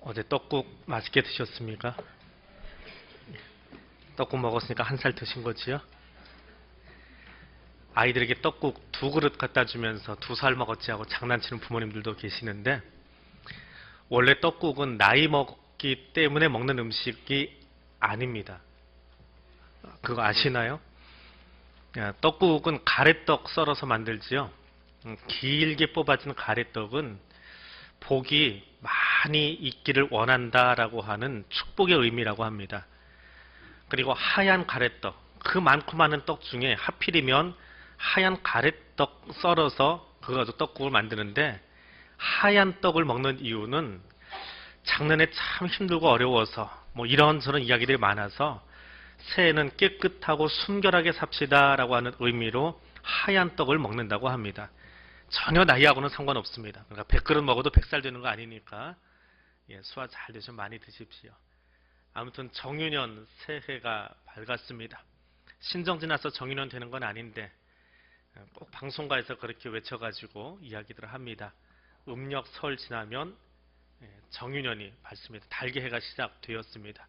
어제 떡국 맛있게 드셨습니까? 떡국 먹었으니까 한 살 드신 거지요? 아이들에게 떡국 2그릇 갖다 주면서 2살 먹었지 하고 장난치는 부모님들도 계시는데, 원래 떡국은 나이 먹기 때문에 먹는 음식이 아닙니다. 그거 아시나요? 떡국은 가래떡 썰어서 만들지요. 길게 뽑아진 가래떡은 복이 많이 있기를 원한다라고 하는 축복의 의미라고 합니다. 그리고 하얀 가래떡, 그 많고 많은 떡 중에 하필이면 하얀 가래떡 썰어서 그거 가지고 떡국을 만드는데, 하얀 떡을 먹는 이유는 작년에 참 힘들고 어려워서 뭐 이런저런 이야기들이 많아서 새해에는 깨끗하고 순결하게 삽시다라고 하는 의미로 하얀 떡을 먹는다고 합니다. 전혀 나이하고는 상관없습니다. 그러니까 100그릇 먹어도 100살 되는 거 아니니까 수화 잘 되시면 많이 드십시오. 아무튼 정유년 새해가 밝았습니다. 신정 지나서 정유년 되는 건 아닌데 꼭 방송가에서 그렇게 외쳐가지고 이야기들을 합니다. 음력 설 지나면 정유년이 밝습니다. 달개해가 시작되었습니다.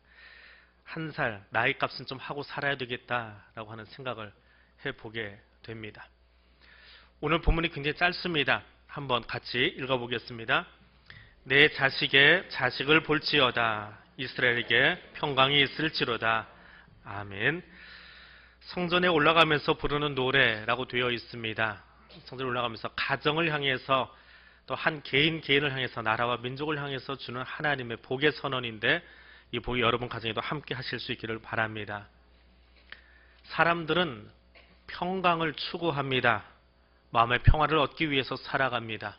한 살 나이 값은 좀 하고 살아야 되겠다라고 하는 생각을 해보게 됩니다. 오늘 본문이 굉장히 짧습니다. 한번 같이 읽어보겠습니다. 내 자식의 자식을 볼지어다. 이스라엘에게 평강이 있을지로다. 아멘. 성전에 올라가면서 부르는 노래라고 되어 있습니다. 성전에 올라가면서 가정을 향해서 또 한 개인을 향해서 나라와 민족을 향해서 주는 하나님의 복의 선언인데, 이 복이 여러분 가정에도 함께 하실 수 있기를 바랍니다. 사람들은 평강을 추구합니다. 마음의 평화를 얻기 위해서 살아갑니다.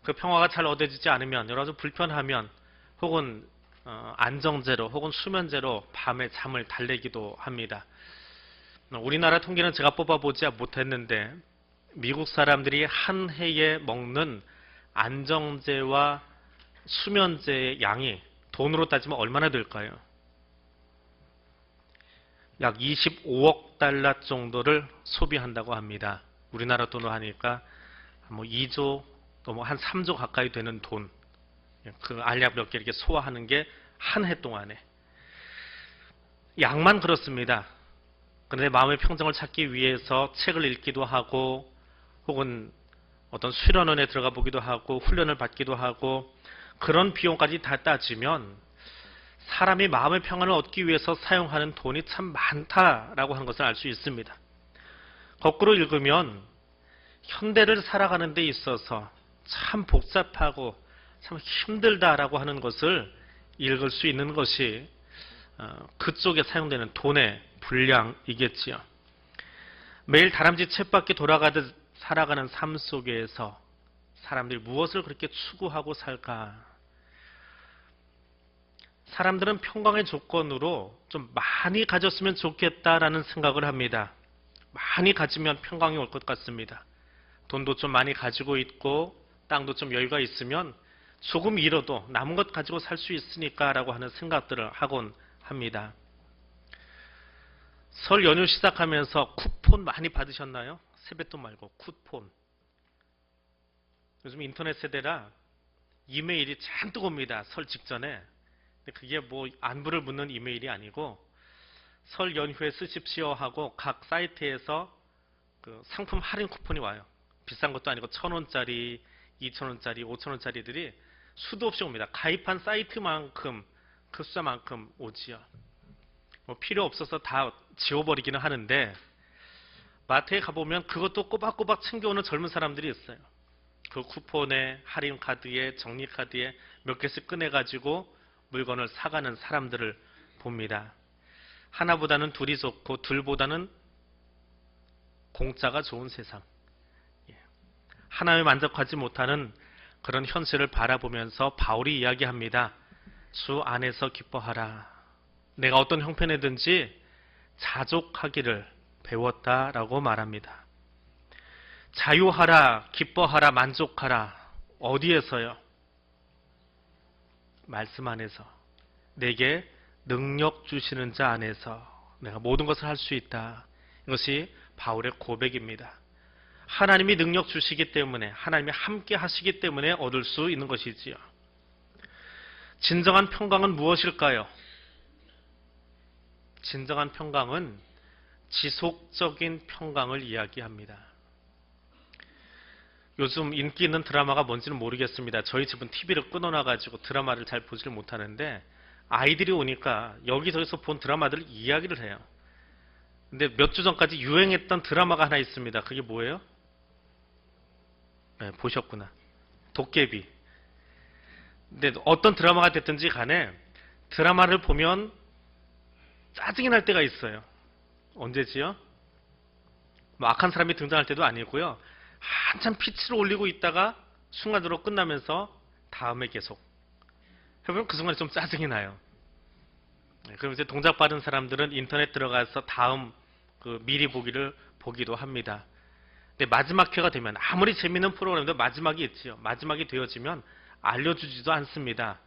그 평화가 잘 얻어지지 않으면, 여러 가지 불편하면, 혹은 안정제로 혹은 수면제로 밤에 잠을 달래기도 합니다. 우리나라 통계는 제가 뽑아보지 못했는데, 미국 사람들이 한 해에 먹는 안정제와 수면제의 양이 돈으로 따지면 얼마나 될까요? 약 25억 달러 정도를 소비한다고 합니다. 우리나라 돈으로 하니까 뭐 2조 또 뭐 한 3조 가까이 되는 돈, 그 알약 몇 개 이렇게 소화하는 게 한 해 동안에. 양만 그렇습니다. 그런데 마음의 평정을 찾기 위해서 책을 읽기도 하고, 혹은 어떤 수련원에 들어가 보기도 하고, 훈련을 받기도 하고, 그런 비용까지 다 따지면 사람이 마음의 평안을 얻기 위해서 사용하는 돈이 참 많다라고 하는 것을 알 수 있습니다. 거꾸로 읽으면 현대를 살아가는 데 있어서 참 복잡하고 참 힘들다라고 하는 것을 읽을 수 있는 것이 그쪽에 사용되는 돈의 분량이겠지요. 매일 다람쥐 쳇바퀴 돌아가듯 살아가는 삶 속에서 사람들이 무엇을 그렇게 추구하고 살까? 사람들은 평강의 조건으로 좀 많이 가졌으면 좋겠다라는 생각을 합니다. 많이 가지면 평강이 올 것 같습니다. 돈도 좀 많이 가지고 있고 땅도 좀 여유가 있으면 조금 잃어도 남은 것 가지고 살 수 있으니까 라고 하는 생각들을 하곤 합니다. 설 연휴 시작하면서 쿠폰 많이 받으셨나요? 세뱃돈 말고 쿠폰. 요즘 인터넷 세대라 이메일이 잔뜩 옵니다. 설 직전에. 근데 그게 뭐 안부를 묻는 이메일이 아니고, 설 연휴에 쓰십시오 하고 각 사이트에서 그 상품 할인 쿠폰이 와요. 비싼 것도 아니고 1,000원짜리, 2,000원짜리, 5,000원짜리들이 수도 없이 옵니다. 가입한 사이트만큼, 그 숫자만큼 오지요. 뭐 필요 없어서 다 지워버리기는 하는데, 마트에 가보면 그것도 꼬박꼬박 챙겨오는 젊은 사람들이 있어요. 그 쿠폰에, 할인 카드에, 정리 카드에 몇 개씩 꺼내가지고 물건을 사가는 사람들을 봅니다. 하나보다는 둘이 좋고 둘보다는 공짜가 좋은 세상. 하나에 만족하지 못하는 그런 현실을 바라보면서 바울이 이야기합니다. 주 안에서 기뻐하라. 내가 어떤 형편이든지 자족하기를 배웠다라고 말합니다. 자유하라, 기뻐하라, 만족하라. 어디에서요? 말씀 안에서. 내게 능력 주시는 자 안에서 내가 모든 것을 할 수 있다. 이것이 바울의 고백입니다. 하나님이 능력 주시기 때문에, 하나님이 함께 하시기 때문에 얻을 수 있는 것이지요. 진정한 평강은 무엇일까요? 진정한 평강은 지속적인 평강을 이야기합니다. 요즘 인기 있는 드라마가 뭔지는 모르겠습니다. 저희 집은 TV를 끊어놔가지고 드라마를 잘 보지를 못하는데 아이들이 오니까 여기저기서 본 드라마들을 이야기를 해요. 근데 몇 주 전까지 유행했던 드라마가 하나 있습니다. 그게 뭐예요? 네, 보셨구나. 도깨비. 근데 어떤 드라마가 됐든지 간에 드라마를 보면 짜증이 날 때가 있어요. 언제지요? 뭐 악한 사람이 등장할 때도 아니고요. 한참 피치를 올리고 있다가 순간적으로 끝나면서 다음에 계속 해보면 그 순간에 좀 짜증이 나요. 그럼 이제 동작 빠른 사람들은 인터넷 들어가서 다음 그 미리 보기를 보기도 합니다. 근데 마지막 회가 되면 아무리 재밌는 프로그램도 마지막이 있지요. 마지막이 되어지면 알려주지도 않습니다.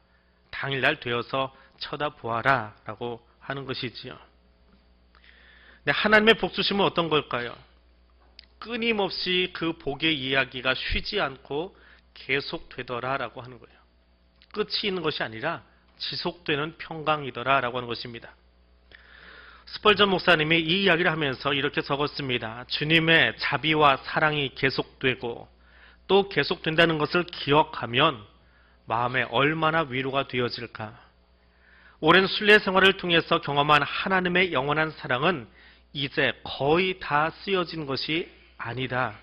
당일날 되어서 쳐다보아라 라고 하는 것이지요. 근데 하나님의 복주심은 어떤 걸까요? 끊임없이 그 복의 이야기가 쉬지 않고 계속되더라 라고 하는 거예요. 끝이 있는 것이 아니라 지속되는 평강이더라 라고 하는 것입니다. 스펄전 목사님이 이 이야기를 하면서 이렇게 적었습니다. 주님의 자비와 사랑이 계속되고 또 계속된다는 것을 기억하면 마음에 얼마나 위로가 되어질까. 오랜 순례 생활을 통해서 경험한 하나님의 영원한 사랑은 이제 거의 다 쓰여진 것이 아니다.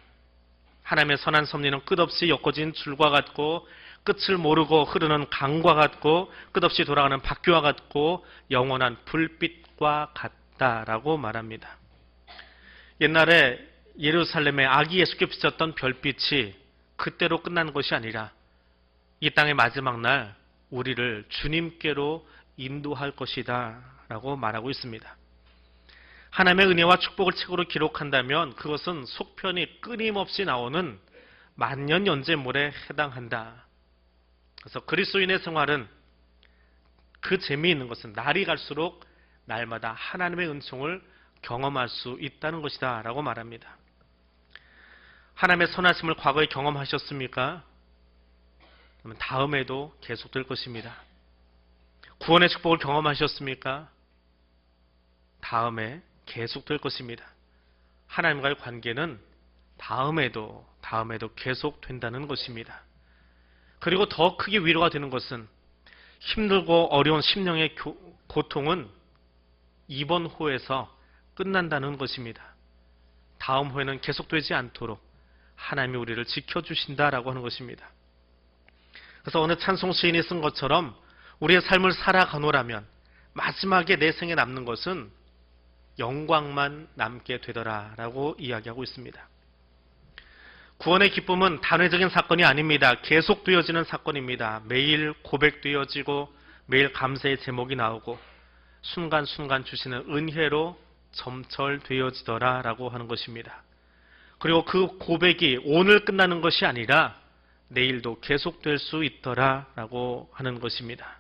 하나님의 선한 섭리는 끝없이 엮어진 줄과 같고 끝을 모르고 흐르는 강과 같고 끝없이 돌아가는 바퀴와 같고 영원한 불빛과 같다라고 말합니다. 옛날에 예루살렘에 아기 예수께 비쳤던 별빛이 그때로 끝나는 것이 아니라 이 땅의 마지막 날 우리를 주님께로 인도할 것이다 라고 말하고 있습니다. 하나님의 은혜와 축복을 책으로 기록한다면 그것은 속편이 끊임없이 나오는 만년 연재물에 해당한다. 그래서 그리스도인의 생활은 그 재미있는 것은 날이 갈수록 날마다 하나님의 은총을 경험할 수 있다는 것이다 라고 말합니다. 하나님의 선하심을 과거에 경험하셨습니까? 그러면 다음에도 계속될 것입니다. 구원의 축복을 경험하셨습니까? 다음에 계속될 것입니다. 하나님과의 관계는 다음에도 계속된다는 것입니다. 그리고 더 크게 위로가 되는 것은 힘들고 어려운 심령의 고통은 이번 호에서 끝난다는 것입니다. 다음 호에는 계속되지 않도록 하나님이 우리를 지켜주신다라고 하는 것입니다. 그래서 어느 찬송 시인이 쓴 것처럼 우리의 삶을 살아가노라면 마지막에 내 생에 남는 것은 영광만 남게 되더라라고 이야기하고 있습니다. 구원의 기쁨은 단회적인 사건이 아닙니다. 계속되어지는 사건입니다. 매일 고백되어지고 매일 감사의 제목이 나오고 순간순간 주시는 은혜로 점철되어지더라라고 하는 것입니다. 그리고 그 고백이 오늘 끝나는 것이 아니라 내일도 계속될 수 있더라라고 하는 것입니다.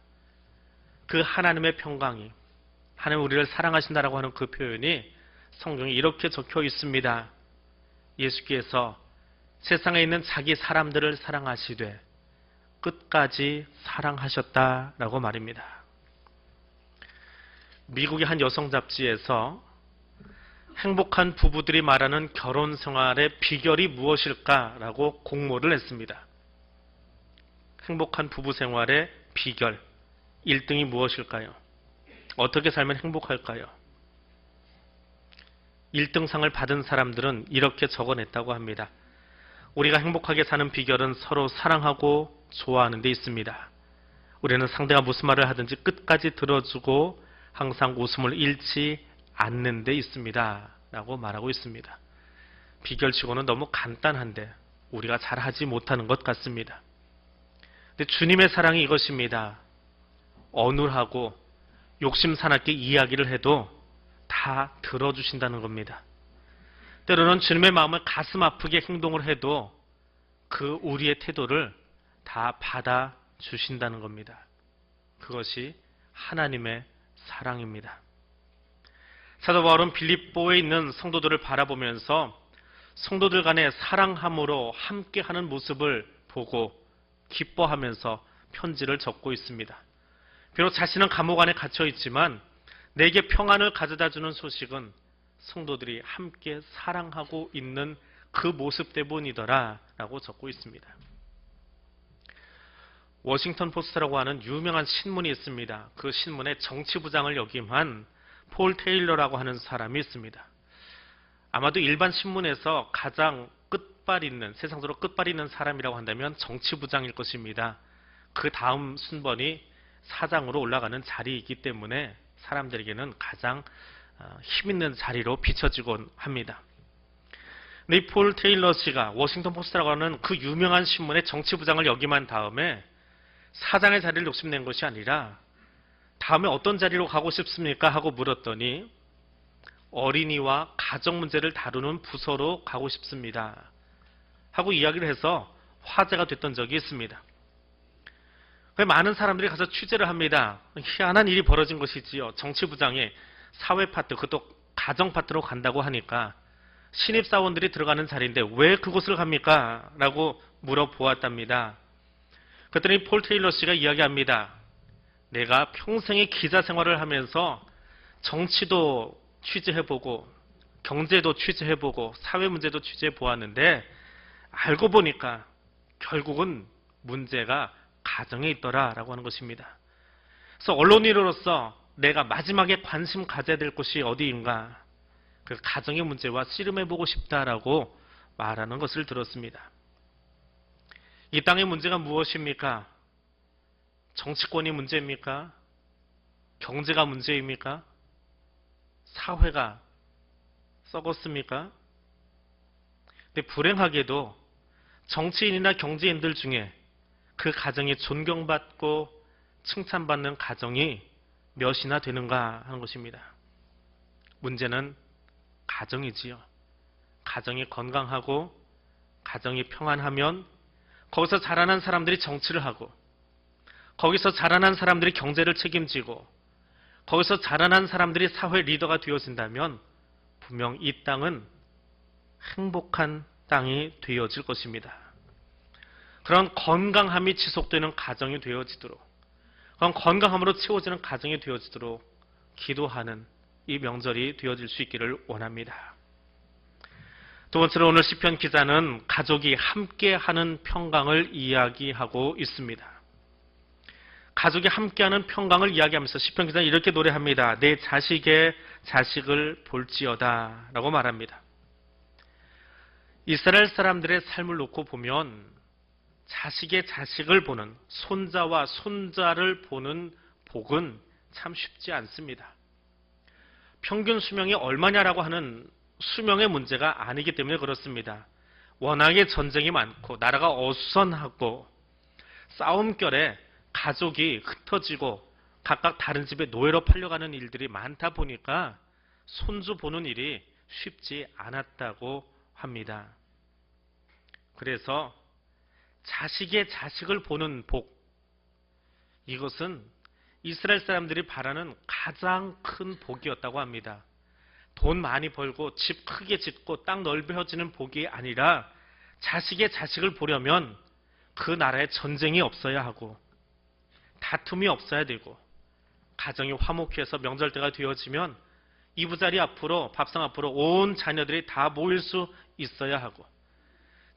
그 하나님의 평강이 하나님 우리를 사랑하신다라고 하는 그 표현이 성경에 이렇게 적혀 있습니다. 예수께서 세상에 있는 자기 사람들을 사랑하시되 끝까지 사랑하셨다라고 말입니다. 미국의 한 여성 잡지에서 행복한 부부들이 말하는 결혼 생활의 비결이 무엇일까라고 공모를 했습니다. 행복한 부부 생활의 비결 1등이 무엇일까요? 어떻게 살면 행복할까요? 1등상을 받은 사람들은 이렇게 적어냈다고 합니다. 우리가 행복하게 사는 비결은 서로 사랑하고 좋아하는 데 있습니다. 우리는 상대가 무슨 말을 하든지 끝까지 들어주고 항상 웃음을 잃지 않는 데 있습니다. 라고 말하고 있습니다. 비결치고는 너무 간단한데 우리가 잘하지 못하는 것 같습니다. 근데 주님의 사랑이 이것입니다. 어눌하고 욕심 사납게 이야기를 해도 다 들어주신다는 겁니다. 때로는 주님의 마음을 가슴 아프게 행동을 해도 그 우리의 태도를 다 받아주신다는 겁니다. 그것이 하나님의 사랑입니다. 사도 바울은 빌립보에 있는 성도들을 바라보면서 성도들 간의 사랑함으로 함께하는 모습을 보고 기뻐하면서 편지를 적고 있습니다. 비록 자신은 감옥 안에 갇혀 있지만 내게 평안을 가져다 주는 소식은 성도들이 함께 사랑하고 있는 그 모습 때문이더라 라고 적고 있습니다. 워싱턴 포스트라고 하는 유명한 신문이 있습니다. 그 신문의 정치부장을 역임한 폴 테일러라고 하는 사람이 있습니다. 아마도 일반 신문에서 가장 끝발 있는, 세상적으로 끝발 있는 사람이라고 한다면 정치부장일 것입니다. 그 다음 순번이 사장으로 올라가는 자리이기 때문에 사람들에게는 가장 힘있는 자리로 비춰지곤 합니다. 이 폴 테일러 씨가 워싱턴 포스트라고 하는 그 유명한 신문의 정치부장을 역임한 다음에 사장의 자리를 욕심낸 것이 아니라 다음에 어떤 자리로 가고 싶습니까? 하고 물었더니 어린이와 가정 문제를 다루는 부서로 가고 싶습니다. 하고 이야기를 해서 화제가 됐던 적이 있습니다. 많은 사람들이 가서 취재를 합니다. 희한한 일이 벌어진 것이지요. 정치부장이 사회 파트, 그것도 가정 파트로 간다고 하니까 신입사원들이 들어가는 자리인데 왜 그곳을 갑니까? 라고 물어보았답니다. 그랬더니 폴 테일러 씨가 이야기합니다. 내가 평생의 기자 생활을 하면서 정치도 취재해보고 경제도 취재해보고 사회 문제도 취재해보았는데 알고 보니까 결국은 문제가 가정에 있더라 라고 하는 것입니다. 그래서 언론인으로서 내가 마지막에 관심 가져야 될 곳이 어디인가, 그 가정의 문제와 씨름해보고 싶다라고 말하는 것을 들었습니다. 이 땅의 문제가 무엇입니까? 정치권이 문제입니까? 경제가 문제입니까? 사회가 썩었습니까? 근데 불행하게도 정치인이나 경제인들 중에 그 가정이 존경받고 칭찬받는 가정이 몇이나 되는가 하는 것입니다. 문제는 가정이지요. 가정이 건강하고 가정이 평안하면 거기서 자라난 사람들이 정치를 하고 거기서 자라난 사람들이 경제를 책임지고 거기서 자라난 사람들이 사회 리더가 되어진다면 분명 이 땅은 행복한 땅이 되어질 것입니다. 그런 건강함이 지속되는 가정이 되어지도록, 그런 건강함으로 채워지는 가정이 되어지도록 기도하는 이 명절이 되어질 수 있기를 원합니다. 두 번째로 오늘 시편 기자는 가족이 함께하는 평강을 이야기하고 있습니다. 가족이 함께하는 평강을 이야기하면서 시편 기자는 이렇게 노래합니다. 내 자식의 자식을 볼지어다 라고 말합니다. 이스라엘 사람들의 삶을 놓고 보면 자식의 자식을 보는, 손자와 손자를 보는 복은 참 쉽지 않습니다. 평균 수명이 얼마냐라고 하는 수명의 문제가 아니기 때문에 그렇습니다. 워낙에 전쟁이 많고 나라가 어수선하고 싸움결에 가족이 흩어지고 각각 다른 집에 노예로 팔려가는 일들이 많다 보니까 손주 보는 일이 쉽지 않았다고 합니다. 그래서 자식의 자식을 보는 복, 이것은 이스라엘 사람들이 바라는 가장 큰 복이었다고 합니다. 돈 많이 벌고 집 크게 짓고 땅 넓혀지는 복이 아니라 자식의 자식을 보려면 그 나라에 전쟁이 없어야 하고 다툼이 없어야 되고 가정이 화목해서 명절 때가 되어지면 이부자리 앞으로, 밥상 앞으로 온 자녀들이 다 모일 수 있어야 하고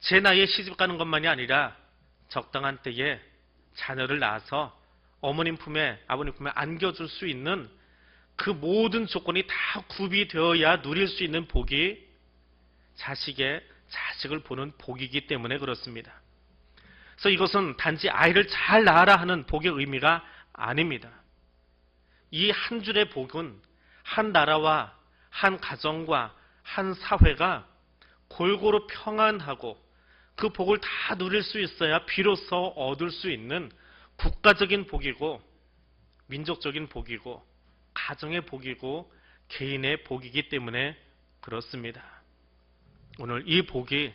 제 나이에 시집 가는 것만이 아니라 적당한 때에 자녀를 낳아서 어머님 품에, 아버님 품에 안겨줄 수 있는 그 모든 조건이 다 구비되어야 누릴 수 있는 복이 자식의 자식을 보는 복이기 때문에 그렇습니다. 그래서 이것은 단지 아이를 잘 낳아라 하는 복의 의미가 아닙니다. 이 한 줄의 복은 한 나라와 한 가정과 한 사회가 골고루 평안하고 그 복을 다 누릴 수 있어야 비로소 얻을 수 있는 국가적인 복이고 민족적인 복이고 가정의 복이고 개인의 복이기 때문에 그렇습니다. 오늘 이 복이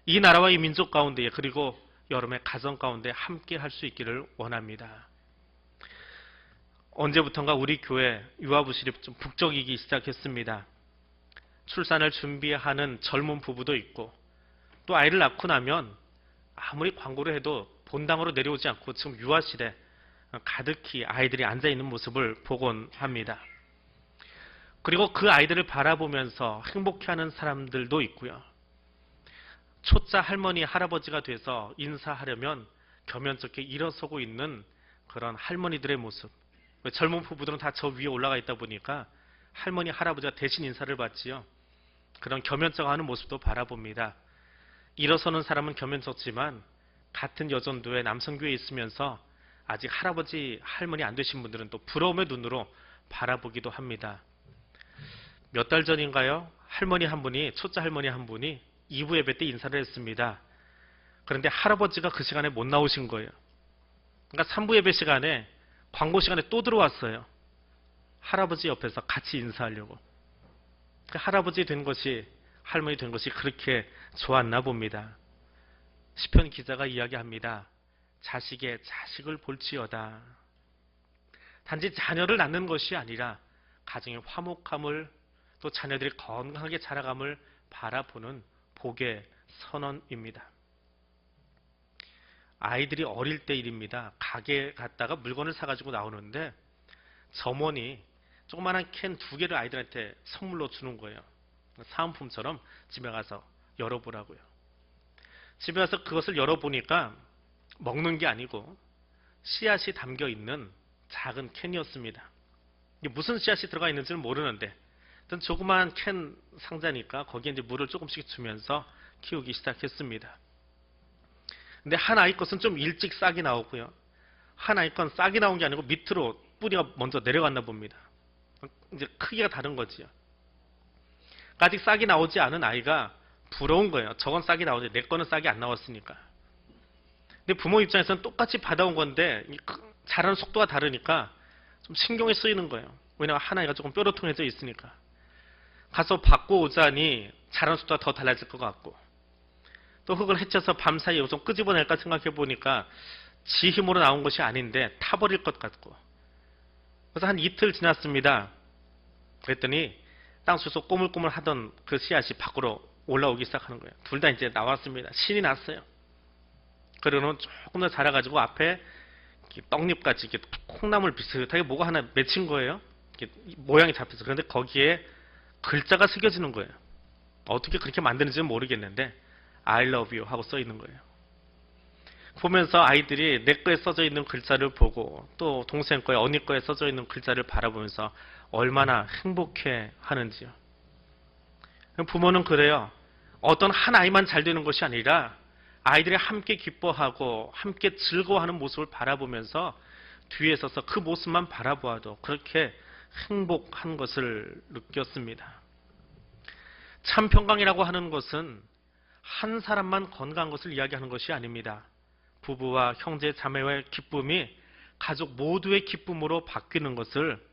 이 나라와 이 민족 가운데 그리고 여러분의 가정 가운데 함께 할 수 있기를 원합니다. 언제부턴가 우리 교회 유아부실이 좀 북적이기 시작했습니다. 출산을 준비하는 젊은 부부도 있고 또 아이를 낳고 나면 아무리 광고를 해도 본당으로 내려오지 않고 지금 유아실에 가득히 아이들이 앉아있는 모습을 보곤 합니다. 그리고 그 아이들을 바라보면서 행복해하는 사람들도 있고요. 초짜 할머니, 할아버지가 돼서 인사하려면 겸연쩍게 일어서고 있는 그런 할머니들의 모습. 젊은 부부들은 다 저 위에 올라가 있다 보니까 할머니, 할아버지가 대신 인사를 받지요. 그런 겸연쩍 하는 모습도 바라봅니다. 일어서는 사람은 겸연쩍지만 같은 여전도에 남성교회에 있으면서 아직 할아버지, 할머니 안 되신 분들은 또 부러움의 눈으로 바라보기도 합니다. 몇 달 전인가요? 할머니 한 분이, 초짜 할머니 한 분이 2부 예배 때 인사를 했습니다. 그런데 할아버지가 그 시간에 못 나오신 거예요. 그러니까 3부 예배 시간에, 광고 시간에 또 들어왔어요. 할아버지 옆에서 같이 인사하려고. 그 할아버지 된 것이, 할머니 된 것이 그렇게 좋았나 봅니다. 시편 기자가 이야기합니다. 자식의 자식을 볼지어다. 단지 자녀를 낳는 것이 아니라 가정의 화목함을, 또 자녀들이 건강하게 자라감을 바라보는 복의 선언입니다. 아이들이 어릴 때 일입니다. 가게 갔다가 물건을 사가지고 나오는데 점원이 조그마한 캔 2개를 아이들한테 선물로 주는 거예요. 사은품처럼 집에 가서 열어보라고요. 집에 가서 그것을 열어보니까 먹는 게 아니고 씨앗이 담겨있는 작은 캔이었습니다. 무슨 씨앗이 들어가 있는지는 모르는데 일단 조그마한 캔 상자니까 거기에 이제 물을 조금씩 주면서 키우기 시작했습니다. 근데 한 아이 것은 좀 일찍 싹이 나오고요. 한 아이 건 싹이 나온 게 아니고 밑으로 뿌리가 먼저 내려갔나 봅니다. 이제 크기가 다른 거지요. 아직 싹이 나오지 않은 아이가 부러운 거예요. 저건 싹이 나오지 내 거는 싹이 안 나왔으니까. 근데 부모 입장에서는 똑같이 받아온 건데 자라는 속도가 다르니까 좀 신경이 쓰이는 거예요. 왜냐하면 한 아이가 조금 뾰로통해져 있으니까. 가서 받고 오자니 자라는 속도가 더 달라질 것 같고, 또 흙을 헤쳐서 밤사이에 좀 끄집어낼까 생각해 보니까 지 힘으로 나온 것이 아닌데 타버릴 것 같고. 그래서 한 이틀 지났습니다. 그랬더니 땅속에서 꼬물꼬물 하던 그 씨앗이 밖으로 올라오기 시작하는 거예요. 둘 다 이제 나왔습니다. 신이 났어요. 그러고는 조금 더 자라가지고 앞에 떡잎같이 이렇게 콩나물 비슷하게 뭐가 하나 맺힌 거예요. 모양이 잡혀서. 그런데 거기에 글자가 새겨지는 거예요. 어떻게 그렇게 만드는지는 모르겠는데 I love you 하고 써 있는 거예요. 보면서 아이들이 내 거에 써져 있는 글자를 보고 또 동생 거에, 언니 거에 써져 있는 글자를 바라보면서 얼마나 행복해 하는지요. 부모는 그래요. 어떤 한 아이만 잘 되는 것이 아니라 아이들이 함께 기뻐하고 함께 즐거워하는 모습을 바라보면서 뒤에 서서 그 모습만 바라보아도 그렇게 행복한 것을 느꼈습니다. 참 평강이라고 하는 것은 한 사람만 건강한 것을 이야기하는 것이 아닙니다. 부부와 형제 자매와의 기쁨이 가족 모두의 기쁨으로 바뀌는 것을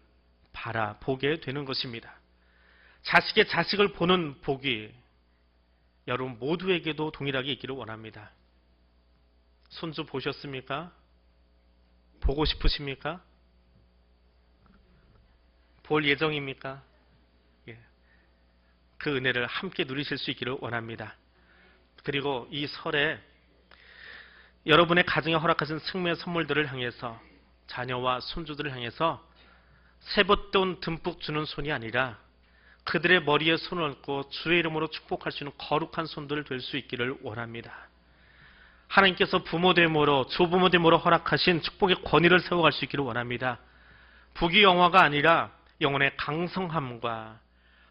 바라보게 되는 것입니다. 자식의 자식을 보는 복이 여러분 모두에게도 동일하게 있기를 원합니다. 손주 보셨습니까? 보고 싶으십니까? 볼 예정입니까? 예. 그 은혜를 함께 누리실 수 있기를 원합니다. 그리고 이 설에 여러분의 가정에 허락하신 생명의 선물들을 향해서, 자녀와 손주들을 향해서 세뱃돈 듬뿍 주는 손이 아니라 그들의 머리에 손을 얹고 주의 이름으로 축복할 수 있는 거룩한 손들 될 수 있기를 원합니다. 하나님께서 부모됨으로, 조부모됨으로 허락하신 축복의 권위를 세워갈 수 있기를 원합니다. 부귀 영화가 아니라 영혼의 강성함과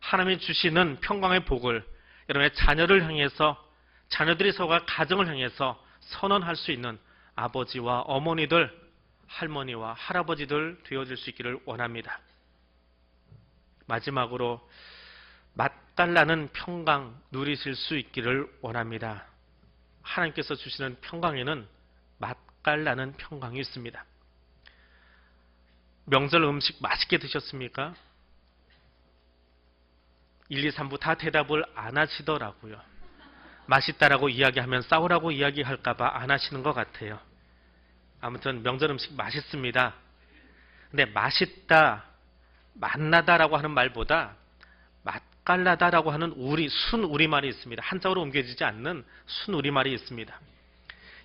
하나님이 주시는 평강의 복을 여러분의 자녀를 향해서, 자녀들이 세워갈 가정을 향해서 선언할 수 있는 아버지와 어머니들, 할머니와 할아버지들 되어질 수 있기를 원합니다. 마지막으로 맛깔나는 평강 누리실 수 있기를 원합니다. 하나님께서 주시는 평강에는 맛깔나는 평강이 있습니다. 명절 음식 맛있게 드셨습니까? 1, 2, 3부 다 대답을 안 하시더라고요. 맛있다라고 이야기하면 싸우라고 이야기할까봐 안 하시는 것 같아요. 아무튼 명절 음식 맛있습니다. 근데 맛있다, 맛나다라고 하는 말보다 맛깔나다라고 하는 순 우리말이 있습니다. 한자어로 옮겨지지 않는 순 우리말이 있습니다.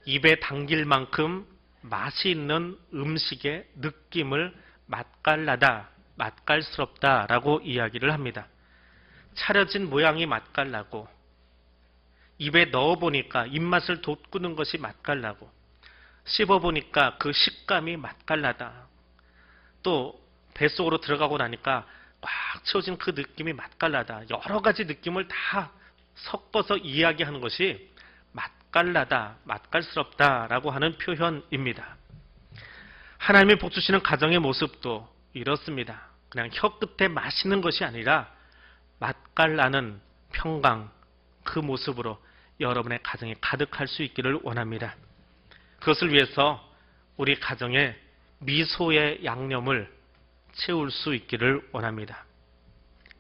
입에 당길 만큼 맛이 있는 음식의 느낌을 맛깔나다, 맛깔스럽다라고 이야기를 합니다. 차려진 모양이 맛깔나고 입에 넣어보니까 입맛을 돋구는 것이 맛깔나고 씹어보니까 그 식감이 맛깔나다. 또 뱃속으로 들어가고 나니까 꽉 채워진 그 느낌이 맛깔나다. 여러 가지 느낌을 다 섞어서 이야기하는 것이 맛깔나다, 맛깔스럽다라고 하는 표현입니다. 하나님이 복 주시는 가정의 모습도 이렇습니다. 그냥 혀 끝에 맛있는 것이 아니라 맛깔나는 평강, 그 모습으로 여러분의 가정이 가득할 수 있기를 원합니다. 그것을 위해서 우리 가정에 미소의 양념을 채울 수 있기를 원합니다.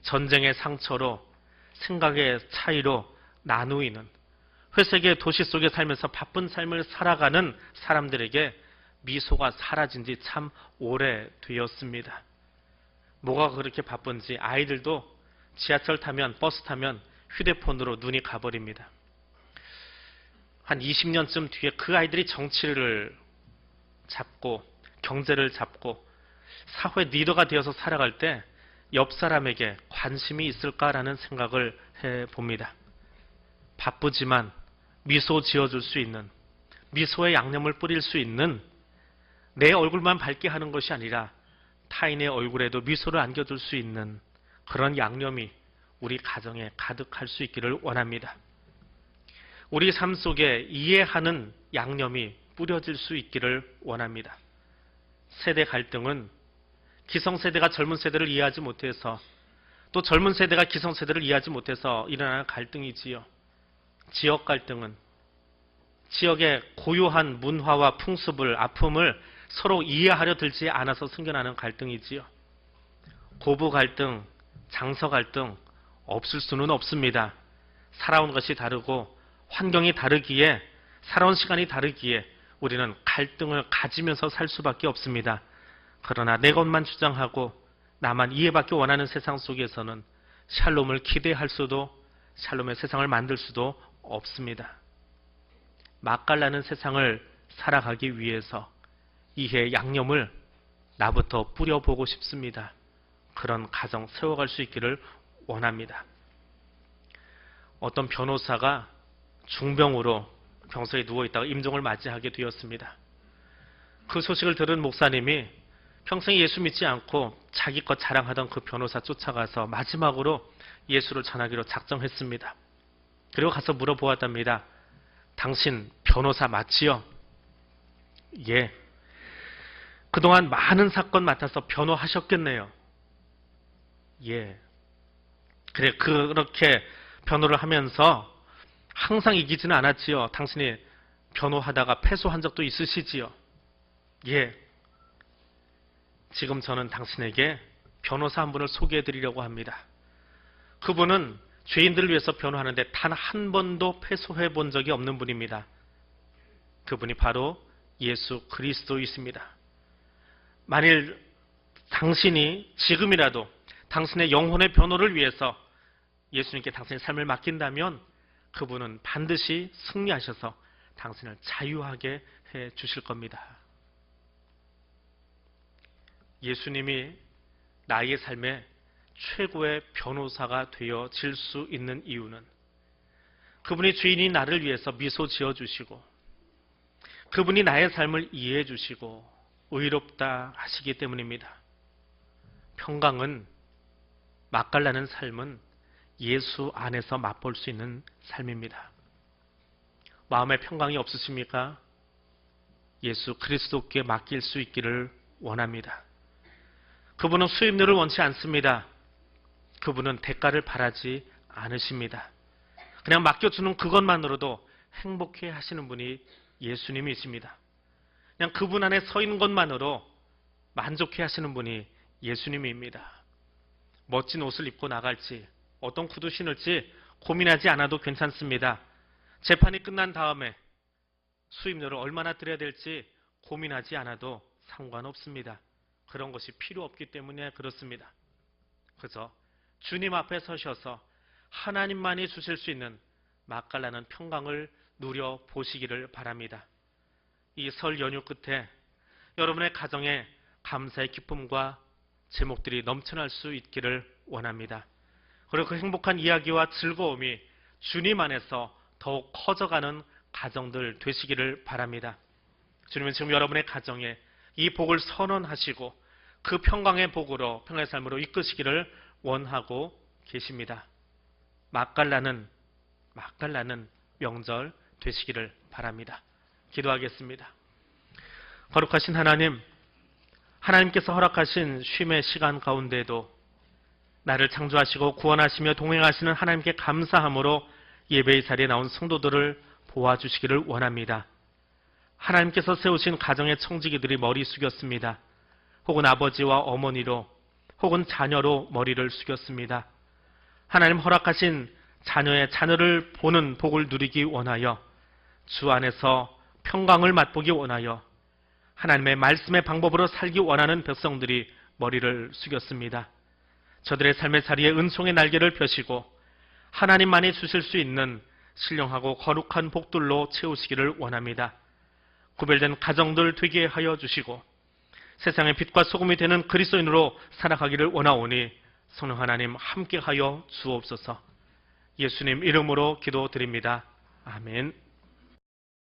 전쟁의 상처로 생각의 차이로 나누이는 회색의 도시 속에 살면서 바쁜 삶을 살아가는 사람들에게 미소가 사라진 지 참 오래되었습니다. 뭐가 그렇게 바쁜지 아이들도 지하철 타면 버스 타면 휴대폰으로 눈이 가버립니다. 한 20년쯤 뒤에 그 아이들이 정치를 잡고 경제를 잡고 사회 리더가 되어서 살아갈 때 옆 사람에게 관심이 있을까라는 생각을 해봅니다. 바쁘지만 미소 지어줄 수 있는, 미소의 양념을 뿌릴 수 있는, 내 얼굴만 밝게 하는 것이 아니라 타인의 얼굴에도 미소를 안겨줄 수 있는 그런 양념이 우리 가정에 가득할 수 있기를 원합니다. 우리 삶 속에 이해하는 양념이 뿌려질 수 있기를 원합니다. 세대 갈등은 기성세대가 젊은 세대를 이해하지 못해서, 또 젊은 세대가 기성세대를 이해하지 못해서 일어나는 갈등이지요. 지역 갈등은 지역의 고유한 문화와 풍습을, 아픔을 서로 이해하려 들지 않아서 생겨나는 갈등이지요. 고부 갈등, 장서 갈등 없을 수는 없습니다. 살아온 것이 다르고 환경이 다르기에, 살아온 시간이 다르기에 우리는 갈등을 가지면서 살 수밖에 없습니다. 그러나 내 것만 주장하고 나만 이해받기 원하는 세상 속에서는 샬롬을 기대할 수도, 샬롬의 세상을 만들 수도 없습니다. 맛깔나는 세상을 살아가기 위해서 이해의 양념을 나부터 뿌려보고 싶습니다. 그런 가정 세워갈 수 있기를 원합니다. 어떤 변호사가 중병으로 병석에 누워있다가 임종을 맞이하게 되었습니다. 그 소식을 들은 목사님이 평생 예수 믿지 않고 자기 것 자랑하던 그 변호사 쫓아가서 마지막으로 예수를 전하기로 작정했습니다. 그리고 가서 물어보았답니다. 당신 변호사 맞지요? 예. 그동안 많은 사건 맡아서 변호하셨겠네요. 예. 그래, 그렇게 변호를 하면서 항상 이기지는 않았지요. 당신이 변호하다가 패소한 적도 있으시지요? 예. 지금 저는 당신에게 변호사 한 분을 소개해 드리려고 합니다. 그분은 죄인들을 위해서 변호하는데 단 한 번도 패소해 본 적이 없는 분입니다. 그분이 바로 예수 그리스도이십니다. 만일 당신이 지금이라도 당신의 영혼의 변호를 위해서 예수님께 당신의 삶을 맡긴다면 그분은 반드시 승리하셔서 당신을 자유하게 해 주실 겁니다. 예수님이 나의 삶에 최고의 변호사가 되어질 수 있는 이유는 그분이 죄인인 나를 위해서 미소 지어주시고 그분이 나의 삶을 이해해 주시고 의롭다 하시기 때문입니다. 평강은, 맛깔나는 삶은 예수 안에서 맛볼 수 있는 삶입니다. 마음에 평강이 없으십니까? 예수 그리스도께 맡길 수 있기를 원합니다. 그분은 수입료를 원치 않습니다. 그분은 대가를 바라지 않으십니다. 그냥 맡겨주는 그것만으로도 행복해 하시는 분이 예수님이십니다. 그냥 그분 안에 서 있는 것만으로 만족해 하시는 분이 예수님입니다. 멋진 옷을 입고 나갈지, 어떤 구두 신을지 고민하지 않아도 괜찮습니다. 재판이 끝난 다음에 수입료를 얼마나 드려야 될지 고민하지 않아도 상관없습니다. 그런 것이 필요 없기 때문에 그렇습니다. 그저 주님 앞에 서셔서 하나님만이 주실 수 있는 맛깔나는 평강을 누려보시기를 바랍니다. 이 설 연휴 끝에 여러분의 가정에 감사의 기쁨과 제목들이 넘쳐날 수 있기를 원합니다. 그리고 그 행복한 이야기와 즐거움이 주님 안에서 더욱 커져가는 가정들 되시기를 바랍니다. 주님은 지금 여러분의 가정에 이 복을 선언하시고 그 평강의 복으로 평화의 삶으로 이끄시기를 원하고 계십니다. 맛깔나는 명절 되시기를 바랍니다. 기도하겠습니다. 거룩하신 하나님, 하나님께서 허락하신 쉼의 시간 가운데에도 나를 창조하시고 구원하시며 동행하시는 하나님께 감사함으로 예배의 자리에 나온 성도들을 보아주시기를 원합니다. 하나님께서 세우신 가정의 청지기들이 머리 숙였습니다. 혹은 아버지와 어머니로 혹은 자녀로 머리를 숙였습니다. 하나님 허락하신 자녀를 보는 복을 누리기 원하여 주 안에서 평강을 맛보기 원하여 하나님의 말씀의 방법으로 살기 원하는 백성들이 머리를 숙였습니다. 저들의 삶의 자리에 은총의 날개를 펴시고 하나님만이 주실 수 있는 신령하고 거룩한 복들로 채우시기를 원합니다. 구별된 가정들 되게 하여 주시고 세상의 빛과 소금이 되는 그리스도인으로 살아가기를 원하오니 성령 하나님 함께하여 주옵소서. 예수님 이름으로 기도드립니다. 아멘.